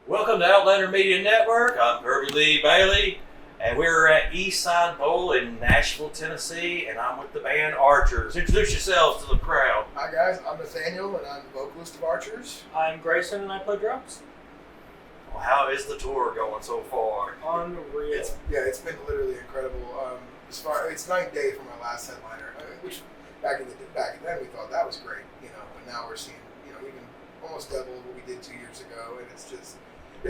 Welcome to Outlander Media Network. I'm Kirby Lee Bailey, and we're at Eastside Bowl in Nashville, Tennessee, and I'm with the band Archers. Introduce yourselves to the crowd. Hi guys, I'm Nathaniel, and I'm the vocalist of Archers. I'm Grayson, and I play drums. Well, how is the tour going so far? Unreal. It's been literally incredible. It's night and day from our last headliner, which back then we thought that was great, but now we're seeing, even almost double what we did 2 years ago, and it's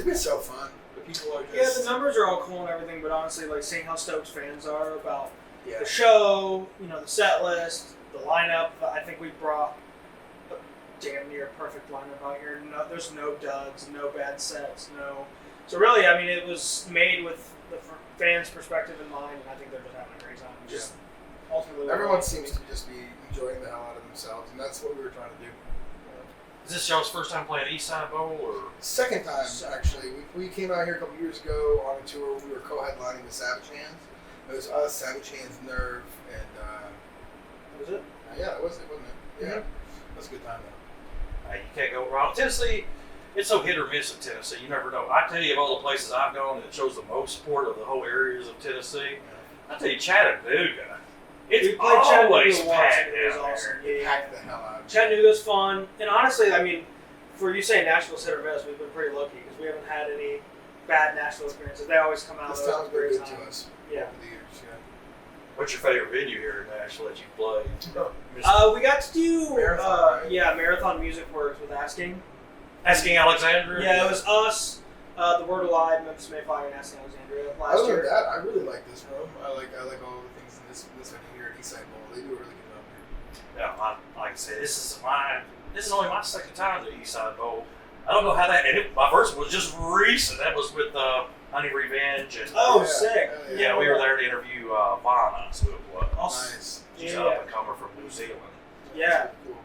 been so fun. The people are just... Yeah, the numbers are all cool and everything, but honestly, seeing how stoked fans are about Yeah. the show, the set list, the lineup. I think we brought a damn near perfect lineup out here. No, there's no duds, no bad sets, no. So really, it was made with the fans' perspective in mind, and I think they're just having a great time. Just ultimately, Everyone seems to just be enjoying the hell out of themselves, and that's what we were trying to do. Is this y'all's first time playing Eastside Bowl, or? Second time, actually. We came out here a couple years ago on a tour. We were co-headlining with Savage Hands. It was us, Savage Hands, Nerve, and... Was it? Yeah, it was, wasn't it? Yeah. That was a good time, though. You can't go wrong. Tennessee, it's so hit or miss in Tennessee. You never know. I tell you, of all the places I've gone that shows the most support of the whole areas of Tennessee, I tell you, Chattanooga. It's always packed It was down awesome. there. Packed the hell out. Chattanooga's fun, and honestly, for you saying Nashville's hit or miss, we've been pretty lucky because we haven't had any bad Nashville experiences. They always come out. This with town's a been great good time. to us Yeah. over the years, What's your favorite venue here in Nashville that you played? We got to do Marathon, right? Marathon Music Works with Asking. Asking Alexandria? Yeah, it was us, The Word Alive, Memphis Mayflower, and Asking Alexandria last Other year. than that, I really like this room. I like all the things in this venue here at Eastside Bowl. They do a really good job here. Yeah, like I said, this is only my second time to Eastside Bowl. I don't know how that. And my first one was just recent. That was with Honey Revenge. And, Oh, Yeah. sick! yeah, we were there to interview Vana. That's who it was. Awesome. Nice. She's Yeah. an up and comer from New Zealand. Yeah, Cool.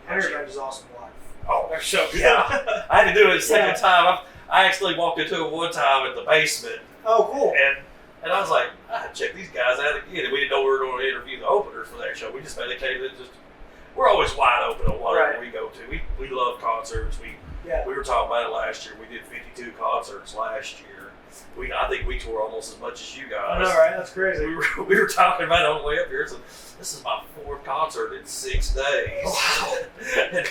Henry Revenge is awesome live. Oh, They're so good. yeah. I had to do it a second Yeah. time. I actually walked into it one time at the basement, Oh, cool. and I was like, I check these guys out again. And we didn't know we were going to interview the openers for that show. We just dedicated it. We're always wide open on whatever Right. we go to. We love concerts. Yeah. We were talking about it last year. We did 52 concerts last year. I think we tour almost as much as you guys. I know, right? That's crazy. We were talking about it on the way up here. So this is my fourth concert in 6 days. Wow. And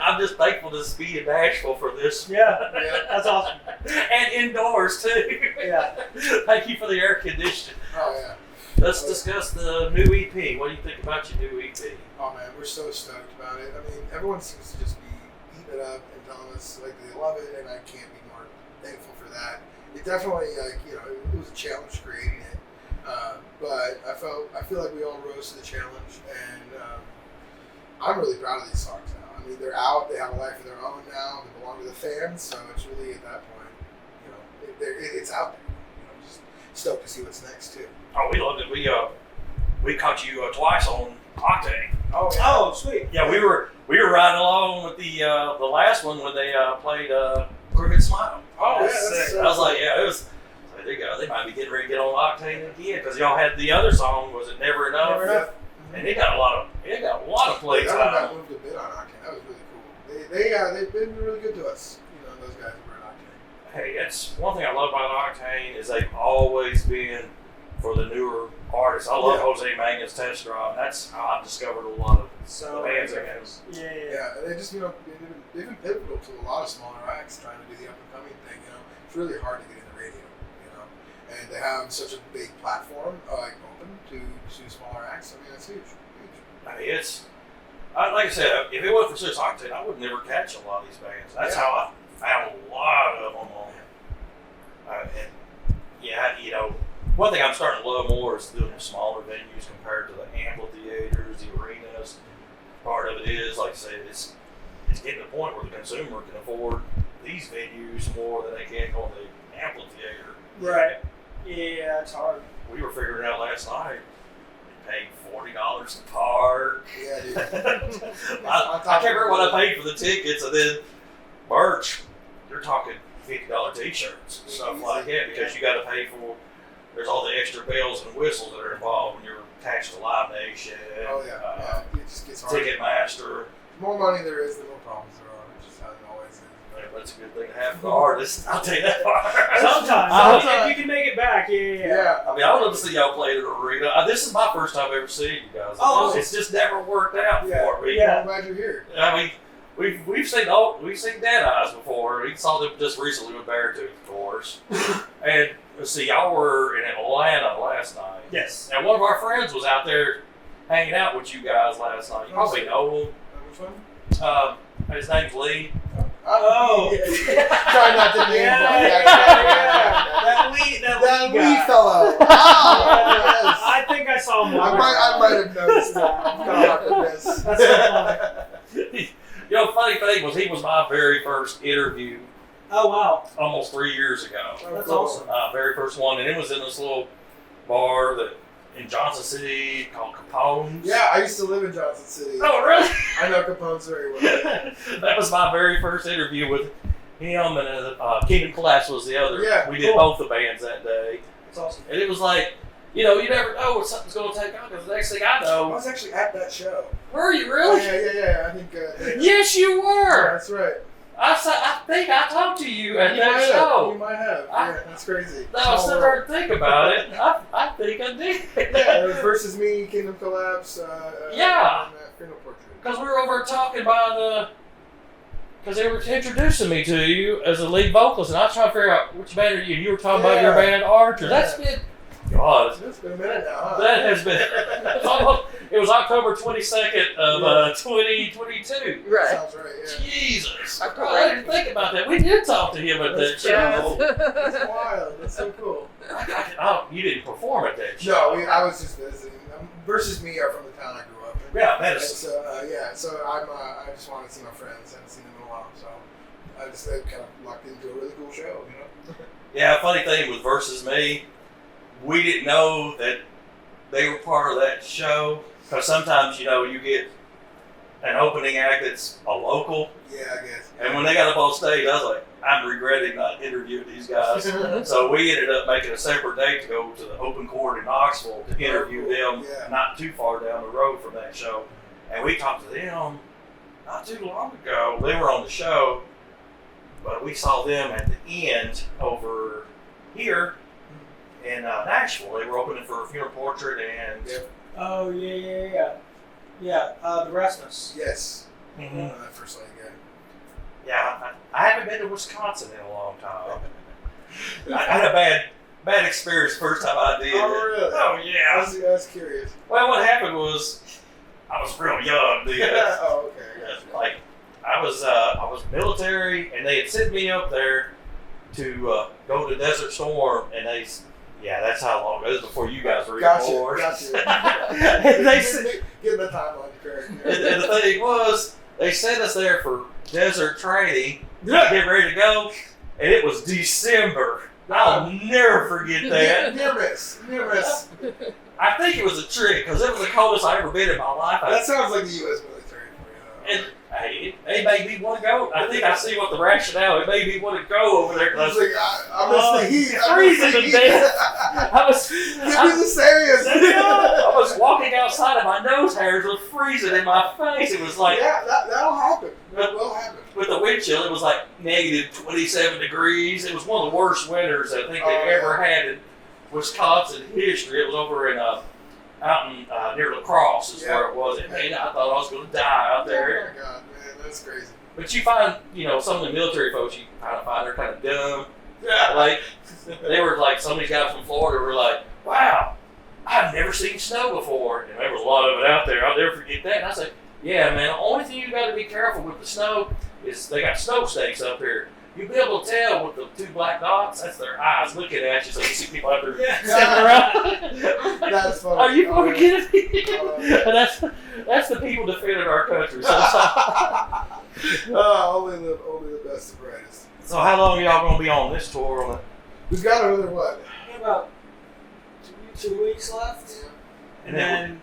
I'm just thankful to be in Nashville for this. Yeah, Yeah. that's awesome. And indoors too. Yeah. Thank you for the air conditioning. Oh, yeah. Let's discuss the new EP. What do you think about your new EP? Oh, man, we're so stoked about it. Everyone seems to just be eating it up and telling us, they love it, and I can't be more thankful for that. It definitely, it was a challenge creating it. But I feel like we all rose to the challenge, and I'm really proud of these songs now. They're out, they have a life of their own now, they belong to the fans, so it's really at that point, it's out there. Just stoked to see what's next, too. Oh, we loved it. We caught you twice on Octane. Oh, yeah. Oh, sweet. Yeah, we were riding along with the last one when they played Crooked Smile. Oh, yeah, That's that's sick. I was like, yeah, it was. There you go. They might be getting ready to get on Octane again because y'all had the other song. Was it Never Enough? Never Enough. And it got a lot of play That one got time. moved a bit on Octane. That was really cool. They've been really good to us. Those guys who were at Octane. Hey, it's one thing I love about Octane is they've always been for the newer artists. I love Yeah. Jose Mangan's Test Drive. That's how I've discovered a lot of So the bands good. again. Yeah. Yeah, and they just, they've been pivotal to a lot of smaller acts trying to do the up and coming thing. It's really hard to get in the radio, and to have such a big platform open to smaller acts. It's huge. I mean, like I said, if it wasn't for Six Octane, I would never catch a lot of these bands. That's Yeah. how I found a lot of them on. One thing I'm starting to love more is doing the smaller venues compared to the amphitheaters, the arenas. Part of it is, like I said, it's getting to the point where the consumer can afford these venues more than they can go to the amphitheater. Right. Yeah, it's hard. We were figuring out last night. We paid $40 to park. Yeah, dude. I can't remember what I paid for the tickets, and then merch. You're talking $50 t-shirts, stuff like that, because you got to pay for. There's all the extra bells and whistles that are involved when you're attached to Live Nation. Oh, yeah. It just gets hard. Ticketmaster. The more money there is, the more problems there are. It's just how it always is. That's a good thing to have for the artist. I'll tell you that part. Sometimes. If you can make it back, yeah. I mean, I would love to see y'all play at an arena. This is my first time ever seeing you guys. It's just never worked out for me. Yeah, I'm glad you're here. I mean, we've seen Dead Eyes before. We saw them just recently with Beartooth, of course. And let's see, y'all were in Atlanta last night. Yes. And one of our friends was out there hanging out with you guys last night. You probably know him. Which one? His name's Lee. Oh. Try not to name That Lee Lee fellow. Oh, yes. I think I saw him. I might have noticed that. That's so funny. You know, funny thing was he was my very first interview. Oh, wow. Almost 3 years ago. That's awesome. Very first one, and it was in this little bar in Johnson City called Capone's. Yeah, I used to live in Johnson City. Oh, really? I know Capone's very well. That was my very first interview with him, and Kingdom Collapse was the other. Yeah, we did both the bands that day. That's awesome. And it was like, you know, you never know what something's going to take on, because the next thing I I know... was actually at that show. Were you really? Yeah. I think. Yes, you were! Yeah, that's right. I think I talked to you at You that might show. You might have. Yeah, that's crazy. No, I was sitting there and think about it. I think I did. Yeah, it was Versus Me, Kingdom Collapse. Yeah. And, Funeral Portrait. Because we were over talking about because they were introducing me to you as a lead vocalist, and I was trying to figure out which band are you. You were talking about your band Archer. Yeah. That's been, God, It's been a minute now, huh? that has been. It was October 22nd of 2022. Right. Sounds right. Yeah. Jesus, That's I didn't think about that. We did talk to him at that That's show. That's wild. That's so cool. You didn't perform at that show. No, I was just visiting. Versus Me are from the town I grew up in. Yeah, And medicine. so I just wanted to see my friends. I hadn't seen them in a while, so I just kind of lucked into a really cool show, you know. Yeah, funny thing with Versus Me, we didn't know that they were part of that show. Because sometimes, you know, you get an opening act that's a local. Yeah, I guess. And when they got up on stage, I was like, I'm regretting not interviewing these guys. So we ended up making a separate date to go to the open court in Knoxville to interview them not too far down the road from that show. And we talked to them not too long ago. They were on the show, but we saw them at the end over here in Nashville. They were opening for a Funeral Portrait and... Oh, yeah. The Rasmus. Yes. Mm-hmm. That first leg, Yeah, I haven't been to Wisconsin in a long time. I had a bad experience first time I did. Oh, really? Oh, yeah. I was curious. Well, what happened was I was real young then. Oh, okay. Like I was military, and they had sent me up there to go to Desert Storm, and that's how long it was before you guys were even born. Gotcha. And they said, Getting the timeline correct. and the thing was, they sent us there for desert training, get ready to go, and it was December. I'll never forget that. Near miss. I think it was a trick, because it was the coldest I've ever been in my life. That sounds like the U.S. military for you. And hey, it made me want to go. I think I see what the rationale. It made me want to go over there. I was like, I miss the heat. Freezing to death. Give me the serious. I was walking outside and my nose hairs were freezing in my face. It was like, yeah, that'll happen. That will happen. with the wind chill, it was like negative 27 degrees. It was one of the worst winters I think they've ever had in Wisconsin history. It was over in out in near La Crosse is where it was. And man, I thought I was going to die out there. Oh my God, man, that's crazy. But you find, some of the military folks, you kind of find they're kind of dumb. Yeah. Like, they were like, some of these guys from Florida were like, wow, I've never seen snow before. And there was a lot of it out there. I'll never forget that. And I said, yeah, man, the only thing you got to be careful with the snow is they got snow stakes up here. You'll be able to tell with the two black dots, that's their eyes looking at you, so you see people out there stepping around. That's funny. Are you fucking kidding me? Yeah. That's the people defending our country. So Only the best and brightest. So how long are y'all going to be on this tour? We've got another what? About 2 weeks left. And And then then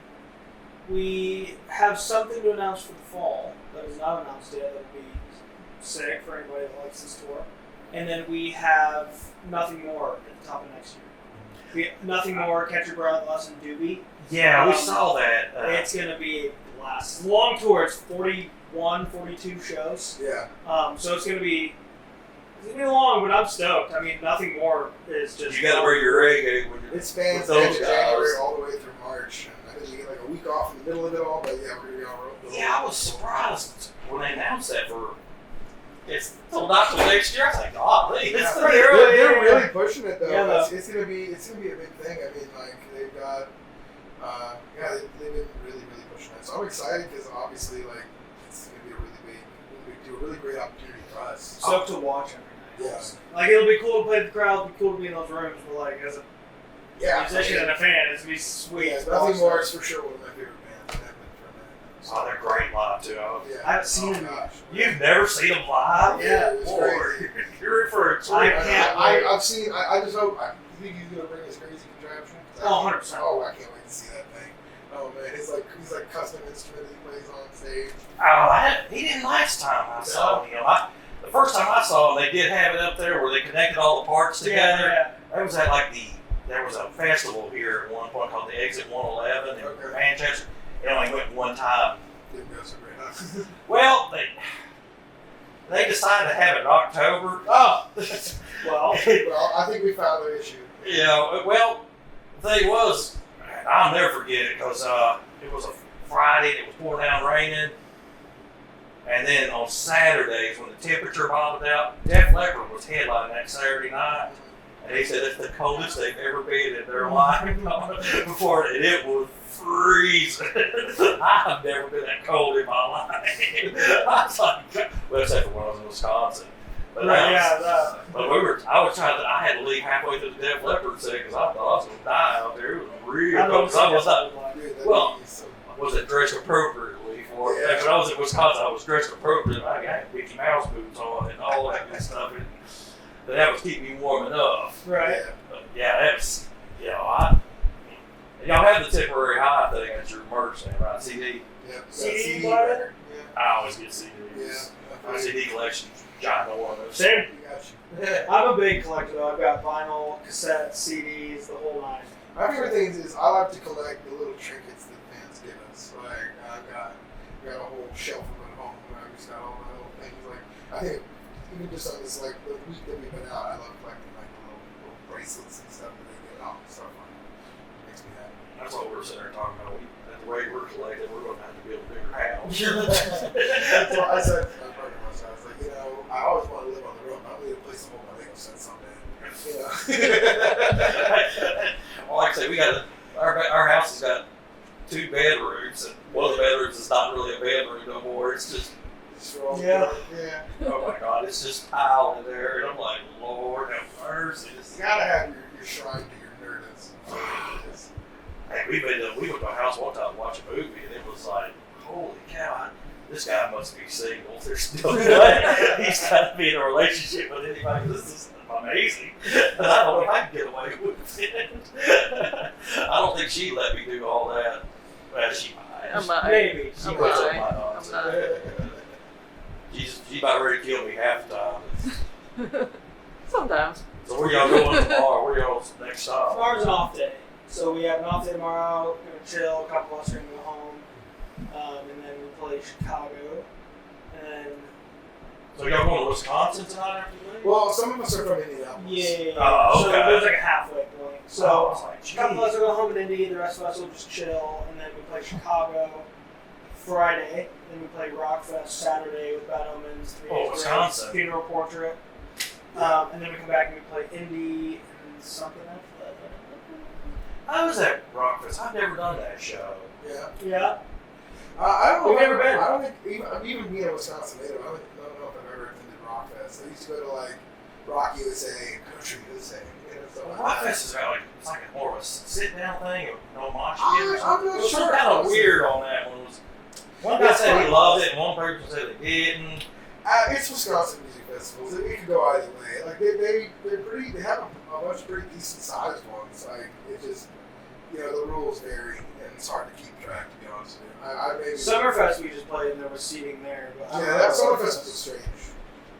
we have something to announce for the fall that is not announced yet. That would be sick for anybody that likes this tour. And then we have Nothing More at the top of next year. Nothing More, Catch Your Breath, Us, and Doobie. yeah, we saw that. It's going to be a blast. Long tour. It's 41, 42 shows. Yeah. So it's going to be It's been long, but I'm stoked. I mean, nothing more is just. You got to bring your reggae when you're. It spans with those end of January guys. all the way through March. And I think you get like a week off in the middle of it all, but yeah, we're gonna be on road. Yeah, I was surprised when they announced that for. It's till not till next year. I was like, God, it's pretty early. They're really pushing it though. Yeah, it's gonna be a big thing. I mean, like they've got, they've been really pushing it. So I'm excited because obviously, like, it's gonna be a really great opportunity for us. Stoked to watch every night. Yeah. Like it'll be cool to play the crowd. It'll be cool to be in those rooms, but like as a musician and a fan, it's gonna be sweet. Yeah, to nothing watch more that. is for sure one of my favorite bands. From that. Oh, they're great live too. I haven't seen them. Gosh. You've never seen them live? Yeah, it's Lord, crazy. you're in for a treat. I can't wait. I've seen. I just hope. You think he's gonna bring his crazy contraption? Oh, 100%. Oh, I can't wait to see that thing. Oh man, he's like custom instrument that he plays on stage. Oh, he didn't last time I saw him. The first time I saw him, they did have it up there where they connected all the parts together. Yeah. That was at there was a festival here at one point called the Exit 111 in Manchester. It only went one time. Didn't go so great, huh? Well, they decided to have it in October. Oh, well. Well, I think we found the issue. Well, the thing was, I'll never forget it because it was a Friday and it was pouring down raining. And then on Saturdays, when the temperature bottomed out, Def Leppard was headlining that Saturday night. And he said it's the coldest they've ever been in their life before, and it was freezing. I've never been that cold in my life. I was like, well, except for when I was in Wisconsin. But I had to leave halfway through the Def Leppard set because I thought I was going to die out there. It was real cold. So I was like, well, was it dressed appropriately for it? Yeah. When I was in Wisconsin, I was dressed appropriately. I had Mickey Mouse boots on and all that good stuff. And that was keeping me warm enough. Right. But yeah, that was, y'all have the temporary high thing at your merch thing, right? CD? Yeah. CD player? Yeah. I always get CDs. Yeah. My CD collection's ginormous. Same. Got you. I'm a big collector though. I've got vinyl, cassettes, CDs, the whole nine. My favorite things is I like to collect the little trinkets that fans give us. Like I've got a whole shelf of them at home where I've just got all my little things. Like I think even just on this like the week that we've been out, I love collecting like the little bracelets and stuff that they get out and stuff like that. It makes me happy. That's what we were sitting there talking about. At the rate we're collecting, we're going to have to build a bigger house. That's what I said to my partner once. I was like, I always want to live on the road, but I need a place to hold my Lego sets someday. Well, like I say, we got our house has got 2 bedrooms, and one of the bedrooms is not really a bedroom no more. It's just Yeah. oh my God, it's just tile in there, and I'm like, Lord have mercy. You gotta have your shrine to your nerdness. Hey, we went to a house one time to watch a movie, and it was like, holy cow, this guy must be single. There's no way he's got to be in a relationship with anybody. This is amazing. I don't know if I can get away with it. I don't think she let me do all that. Well, she might. Maybe. She I'm puts up not. my I'm nonsense. She's about ready to kill me half the time. Sometimes. So where y'all going tomorrow? Where y'all's next stop? Tomorrow's an off day. So we have an off day tomorrow. Gonna chill. A couple of us are gonna go home. And then we play Chicago. And So y'all going to Wisconsin tonight after you leave? Well, some of us are from Indianapolis. yeah. Oh, So okay. there's like a halfway point. I So was like, a couple of us geez. are going home in Indy. The rest of us will just chill. And then we play Chicago Friday. Then we play Rockfest Saturday with Bad Omens. Wisconsin. Funeral Portrait. And then we come back and we play Indy and something after that. How was that Rockfest? I've never done that show. Yeah. Yeah. I don't know. We've never been. I don't think even being a Wisconsin native, I don't know if I've ever attended Rockfest. I used to go to like Rock USA and Country USA. Rockfest is like it's like more of a sit down thing or no mosh pit or I'm something. not It was sure. kind of weird on that one. One guy said he loved it, and one person said they didn't. It's Wisconsin music festivals. It could go either way. Like they're pretty. They have a bunch of pretty decent sized ones. Like it just the rules vary and it's hard to keep track. To be honest with you, I maybe Summerfest we just played and there was seating there. But I don't know that about Summerfest was strange.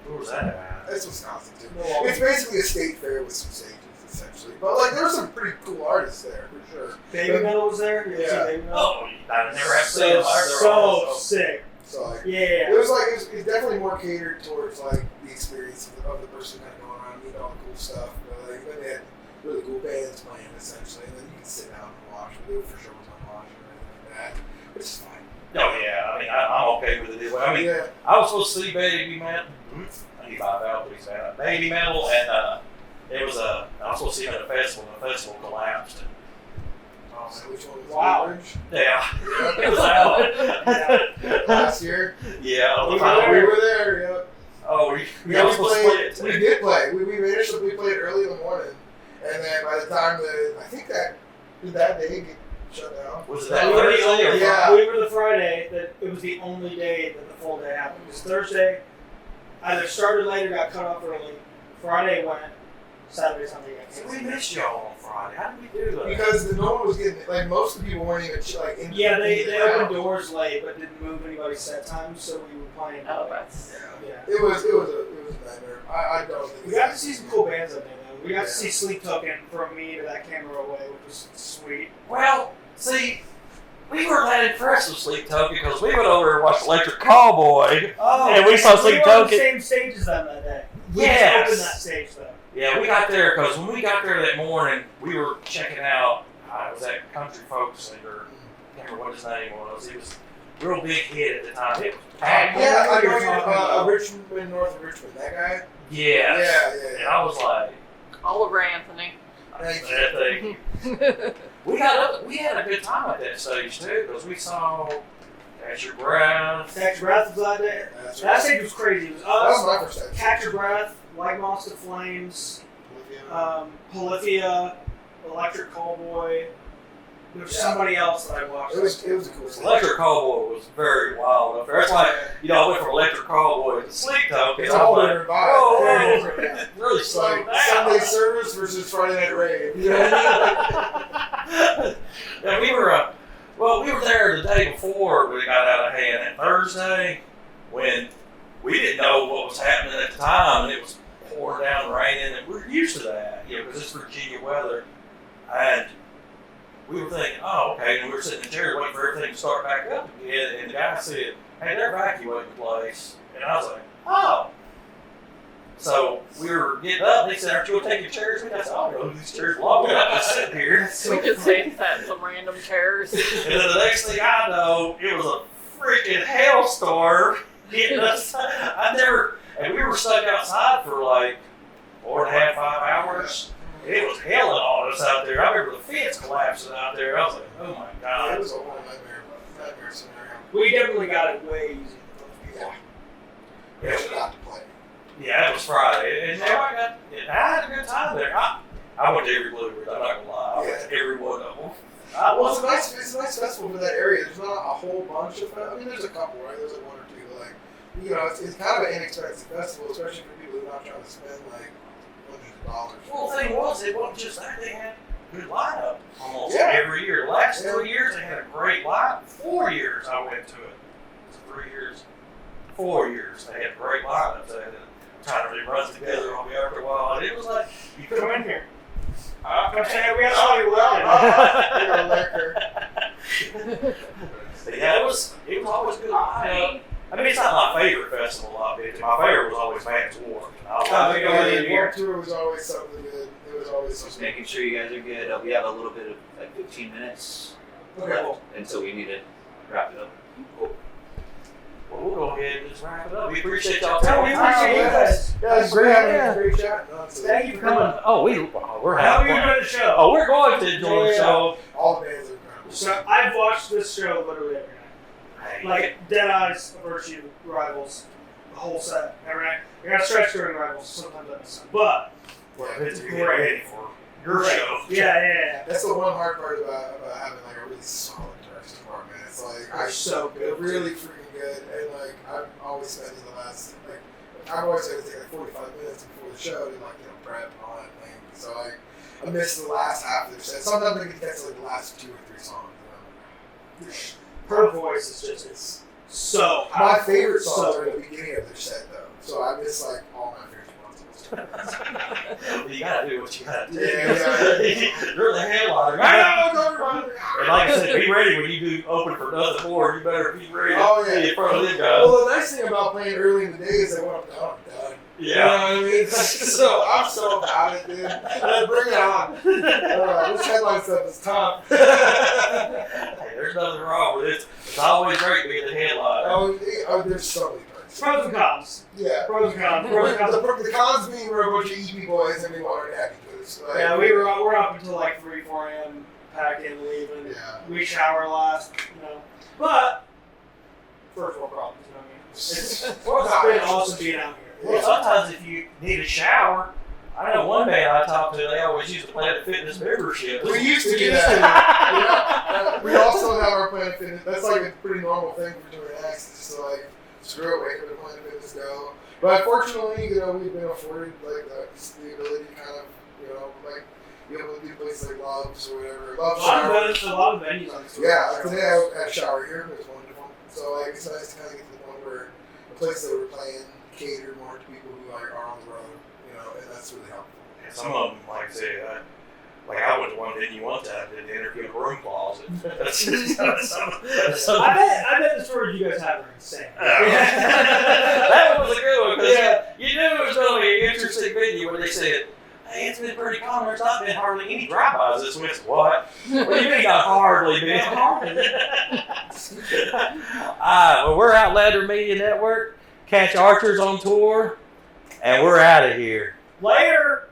Where was that at? It's Wisconsin too. Milwaukee. It's basically a state fair with some stages essentially. But like there's some pretty cool artists there for sure. Baby Metal was there. You ever see Yeah. Baby Metal? Oh, I never have seen them. They're So all sick. So like Yeah. there's was definitely more catered towards like the experience of the person kind of going around, meeting all the cool stuff. But like then they had really cool bands playing essentially, and then you can sit down and watch. We for sure was on watch or anything like that, which is fine. Oh yeah, I mean I'm okay with it. I mean I was supposed to see Baby Metal. I need 5 out, please, man. Baby Metal, and I was supposed to see him at a festival, and the festival collapsed. So which one was Wow. Yeah, it was out. last year. Yeah, We were there. Yeah. Oh, we We supposed to play played. it. We did play. We played early in the morning, and then by the time I think did that day get shut down. Was it We that were the Thursday only- or Yeah. We were the Friday that it was the only day that the full day happened. Because Thursday either started later, got cut off early. Friday went. Saturday, Sunday got See, canceled. we missed y'all on Friday. How did we do that? Because no one was getting like most of the people weren't even like in. Yeah, they the opened crowd. doors late, but didn't move anybody's set times, so we were playing. Oh, that's. Yeah. Yeah. It was a nightmare. I don't think We got to see some cool bands up there, though. We got Yeah. to see Sleep Token from me to that camera away, which was sweet. Well, see, we were that impressed with Sleep Token because we went over and watched Electric Cowboy. Oh, And we saw Sleep We were on the Token. same stage as them that day. We Yes. just opened that stage, though. Yeah, we got there because when we got there that morning, we were checking out. It was that country folk singer. I can't remember what his name was. He was a real big hit at the time. It was packed. Yeah, I You're know talking Richmond, north of Richmond. That guy. Yes. Yeah. And I was like, Oliver Anthony. Thank you. we had a good time at that stage too because we saw Catch Your Breath. Catch Your Breath was that day. That's That right. stage was crazy. It was That was us, my first time. Catch Your Breath, Like Moths to Flames, Polyphia, Electric Callboy. There was somebody else that I watched. It was a cool stage. Electric Cowboy was very wild up there. That's why I went from Electric Cowboy to Sleep Token. It's I'm all like, different whoa, vibe. whoa, Yeah. really It's slowed like down. Sunday service versus Friday night rave. You know what I mean? Yeah, we were there the day before we got out of hand. And Thursday, when we didn't know what was happening at the time, and it was pouring down, raining, and we're used to that, because it's Virginia weather. And we were thinking, oh, okay, and we were sitting in the chair waiting for everything to start back up again, and the guy said, hey, they're evacuating the place. And I was like, oh. So we were getting up, and they said, aren't you going to take your chairs? And I said, I don't know who these chairs belong to. I'm just sitting here. We just sat in some random chairs. And then the next thing I know, it was a freaking hailstorm hitting us. And we were stuck outside for like 4.5, 5 hours. It was hailing on us out there. I remember the fence collapsing out there. I was like, oh my It God. was a whole nightmare scenario. We definitely got it way easier than most people. Yeah. We got to play. Yeah, it was Friday. And I had a good time there. I went to every Bluebird, I'm not going to lie. I went to every one of them. Well, it's a nice festival for that area. There's not a whole bunch of. I mean, there's a couple, right? There's like one or two, but like, it's kind of an inexpensive festival, especially for people who are not trying to spend like hundreds of dollars. Well, the thing was, it wasn't just that. They had a good lineup almost Yeah. every year. The last 3 years, they had a great lineup. 4 years I went to it. It was 3 years. 4 years, they had great lineups. They had trying to run together on me after a while. And it was like, you could Come have in here. I'm saying we got somebody looking. Yeah, it was always good lineup. I mean, it's not my favorite festival, obviously. My favorite was always Man's War. Warped Tour was always something good. It was always Just something. making sure you guys are good. We have a little bit of like 15 minutes Okay. left until we need to wrap it up. Well, we'll go ahead and just wrap it up. We appreciate y'all No, we taking appreciate you time. guys. Yeah, it's great having a great chat. Thank you for coming. Oh, we're How having are you fun. doing the show? Oh, we're going to enjoy the Yeah. show. All the bands are incredible. So I've watched this show literally every night. Hey, Like Dead Eyes, Virtue, Rivals, the whole set every night. I got stretch during Rivals, so sometimes I miss some. But we're it's ready for your show. yeah. That's the one hard part about having like a really solid direction department. It's like They're so they're good. really freaking good, and like I'm always spending the last I've always had to take like 45 minutes before the show to prep and all that thing. So I missed the last half of their set. Sometimes I can get to like the last 2 or 3 songs. Her voice is just it's so My powerful. favorite songs So are at the beginning of their set though, so I miss like all my favorite ones. You gotta do what you gotta do. Yeah. You're the headliner. And like I said, be ready when you do open for nothing more. You better be ready Oh, yeah. to be in front of them guys. Well, the nice thing about playing early in the day is they want them done. You know what I mean? So I'm so about it, dude. Bring it on. This headline stuff is tough. Hey, there's nothing wrong with it. It's always great being the headliner. Oh, there's so many perks. Pros and cons. Yeah. Pros and cons. Pros and cons. The cons being we're a bunch of EP boys and we want our happy boots. Like, Yeah, we're up until like 3, 4 a.m. packing, leaving. Yeah. We shower last, But first world problems, you know what I mean? It's been awesome being out here. Well, sometimes if you need a shower, I know one band I talked to, they always used to Planet Fitness membership. We used to do that. Yeah. We also have our Planet Fitness. That's like a pretty normal thing for doing acts. It's just like, screw it, wake up at Planet Fitness, go. But fortunately, we've been afforded like the ability to kind of, like be able to do places like Love's or whatever. Love's A lot of venues on the store. Yeah, today I had a shower here. It was wonderful. So like, it's nice to kind of get to the point where the place that we're playing cater more to people who are on the road, and that's really helpful. And some of them, like I say, I went to one venue one time, did the interview in a broom closet. I bet the stories you guys have are insane. That one was a good one, because you knew it was going to be an interesting venue when they said, hey, it's been pretty calm. There's not been hardly any drive-bys this week. What? What do you mean not hardly been? Well, we're Outlander Media Network. Catch Archers on tour, and we're out of here. Later.